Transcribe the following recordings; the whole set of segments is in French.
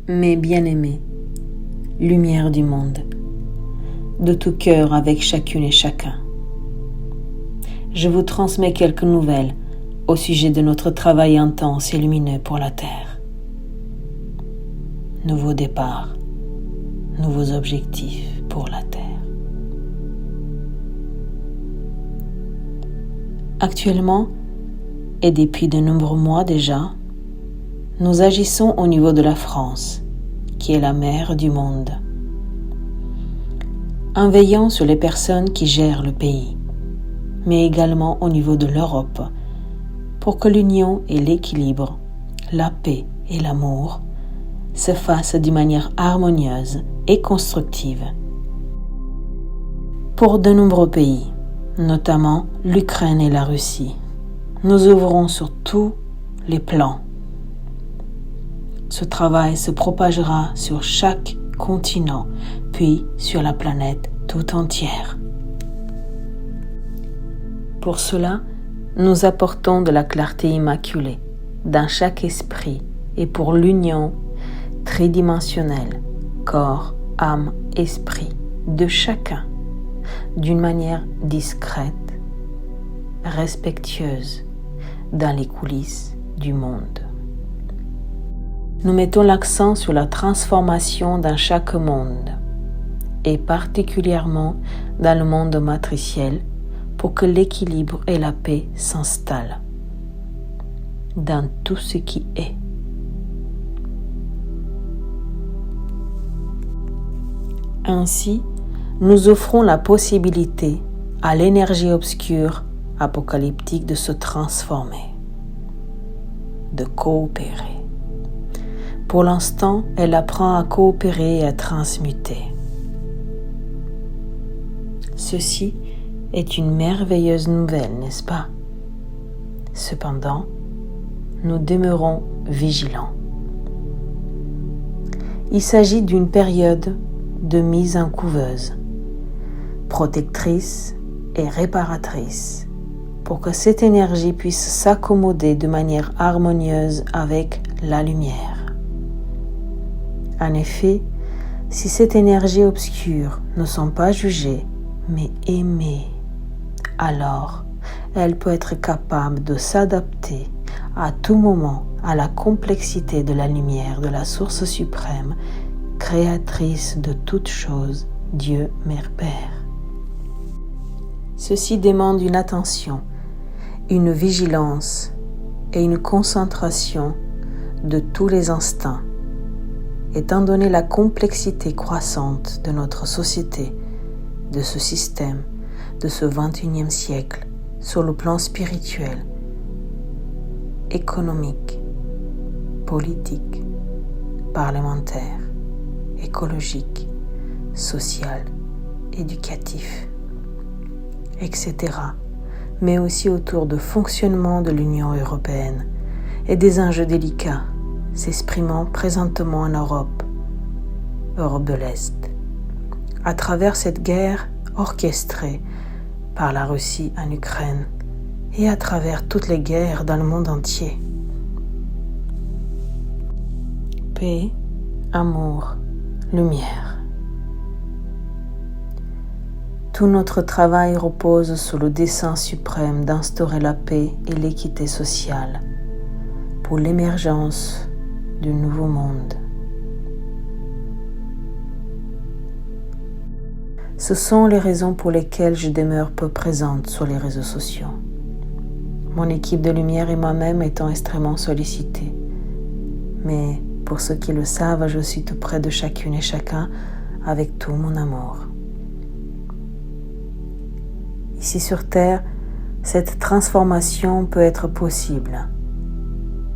Mes bien-aimés, lumière du monde, de tout cœur avec chacune et chacun. Je vous transmets quelques nouvelles au sujet de notre travail intense et lumineux pour la Terre. Nouveau départ, nouveaux objectifs pour la Terre. Actuellement, et depuis de nombreux mois déjà, nous agissons au niveau de la France, qui est la mère du monde, en veillant sur les personnes qui gèrent le pays, mais également au niveau de l'Europe, pour que l'union et l'équilibre, la paix et l'amour se fassent d'une manière harmonieuse et constructive. Pour de nombreux pays, notamment l'Ukraine et la Russie, nous ouvrons sur tous les plans. Ce travail se propagera sur chaque continent, puis sur la planète tout entière. Pour cela, nous apportons de la clarté immaculée dans chaque esprit et pour l'union tridimensionnelle, corps, âme, esprit de chacun, d'une manière discrète, respectueuse, dans les coulisses du monde. Nous mettons l'accent sur la transformation dans chaque monde, et particulièrement dans le monde matriciel, pour que l'équilibre et la paix s'installent dans tout ce qui est. Ainsi, nous offrons la possibilité à l'énergie obscure apocalyptique de se transformer, de coopérer. Pour l'instant, elle apprend à coopérer et à transmuter. Ceci est une merveilleuse nouvelle, n'est-ce pas? Cependant, nous demeurons vigilants. Il s'agit d'une période de mise en couveuse, protectrice et réparatrice, pour que cette énergie puisse s'accommoder de manière harmonieuse avec la lumière. En effet, si cette énergie obscure ne sont pas jugées, mais aimées, alors elle peut être capable de s'adapter à tout moment à la complexité de la lumière de la source suprême, créatrice de toutes choses, Dieu Mère Père. Ceci demande une attention, une vigilance et une concentration de tous les instants, étant donné la complexité croissante de notre société, de ce système, de ce 21e siècle, sur le plan spirituel, économique, politique, parlementaire, écologique, social, éducatif, etc., mais aussi autour du fonctionnement de l'Union européenne et des enjeux délicats s'exprimant présentement en Europe de l'Est, à travers cette guerre orchestrée par la Russie en Ukraine et à travers toutes les guerres dans le monde entier. Paix, amour, lumière. Tout notre travail repose sur le dessein suprême d'instaurer la paix et l'équité sociale pour l'émergence du nouveau monde. Ce sont les raisons pour lesquelles je demeure peu présente sur les réseaux sociaux. Mon équipe de lumière et moi-même étant extrêmement sollicités. Mais pour ceux qui le savent, je suis tout près de chacune et chacun avec tout mon amour. Ici sur Terre, cette transformation peut être possible,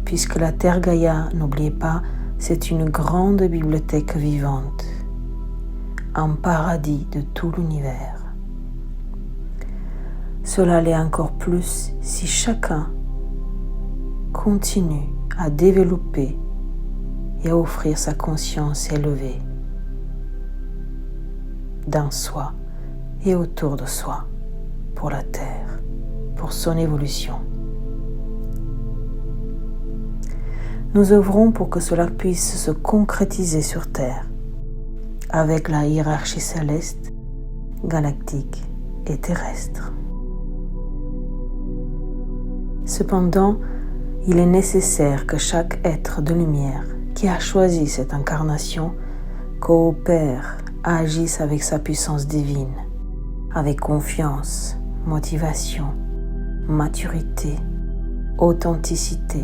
puisque la Terre Gaïa, n'oubliez pas, c'est une grande bibliothèque vivante, un paradis de tout l'univers. Cela l'est encore plus si chacun continue à développer et à offrir sa conscience élevée dans soi et autour de soi, pour la Terre, pour son évolution. nous œuvrons pour que cela puisse se concrétiser sur Terre, avec la hiérarchie céleste, galactique et terrestre. Cependant, il est nécessaire que chaque être de lumière qui a choisi cette incarnation coopère, agisse avec sa puissance divine, avec confiance, motivation, maturité, authenticité,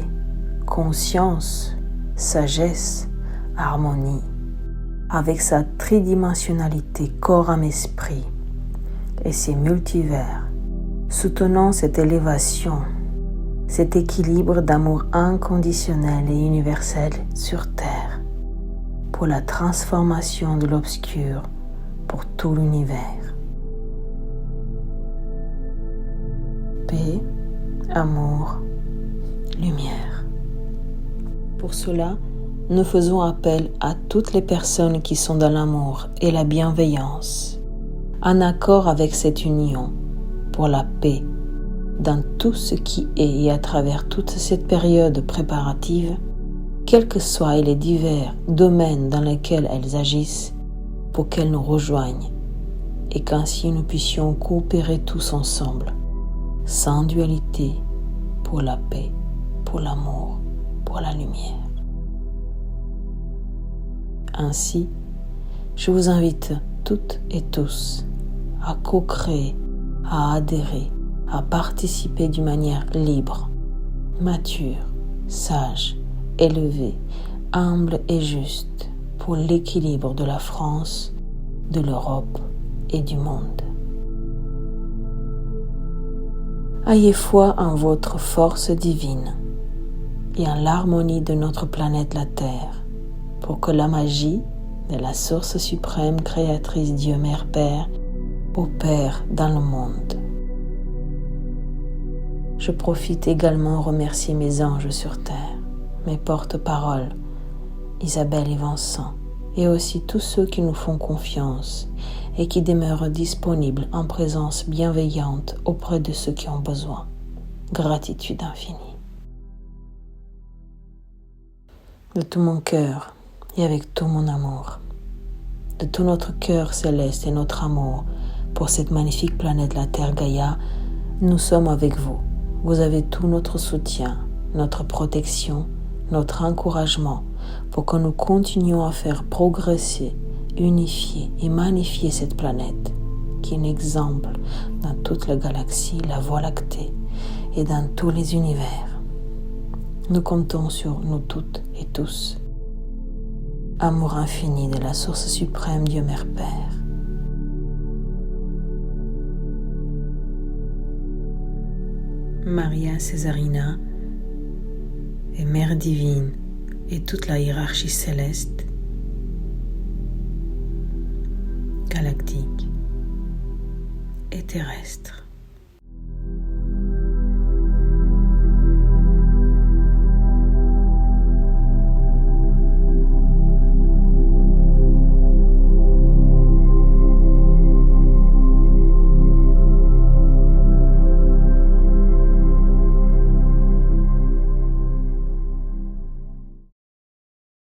conscience, sagesse, harmonie, avec sa tridimensionnalité corps, âme, esprit et ses multivers, soutenant cette élévation, cet équilibre d'amour inconditionnel et universel sur Terre, pour la transformation de l'obscur pour tout l'univers. Paix, amour, lumière. Pour cela, nous faisons appel à toutes les personnes qui sont dans l'amour et la bienveillance, en accord avec cette union pour la paix dans tout ce qui est et à travers toute cette période préparative, quels que soient les divers domaines dans lesquels elles agissent, pour qu'elles nous rejoignent et qu'ainsi nous puissions coopérer tous ensemble, sans dualité, pour la paix, pour l'amour, pour la lumière. Ainsi, je vous invite toutes et tous à co-créer, à adhérer, à participer d'une manière libre, mature, sage, élevée, humble et juste pour l'équilibre de la France, de l'Europe et du monde. Ayez foi en votre force divine et en l'harmonie de notre planète la Terre, pour que la magie de la source suprême créatrice Dieu Mère Père opère dans le monde. Je profite également remercier mes anges sur Terre, mes porte-paroles, Isabelle et Vincent, et aussi tous ceux qui nous font confiance et qui demeurent disponibles en présence bienveillante auprès de ceux qui ont besoin. Gratitude infinie. De tout mon cœur et avec tout mon amour, de tout notre cœur céleste et notre amour pour cette magnifique planète la Terre Gaïa, nous sommes avec vous. Vous avez tout notre soutien, notre protection, notre encouragement pour que nous continuions à faire progresser, unifier et magnifier cette planète qui est un exemple dans toute la galaxie, la Voie lactée et dans tous les univers. Nous comptons sur nous toutes et tous. Amour infini de la source suprême Dieu Mère Père. Maria Césarina et Mère divine et toute la hiérarchie céleste, galactique et terrestre.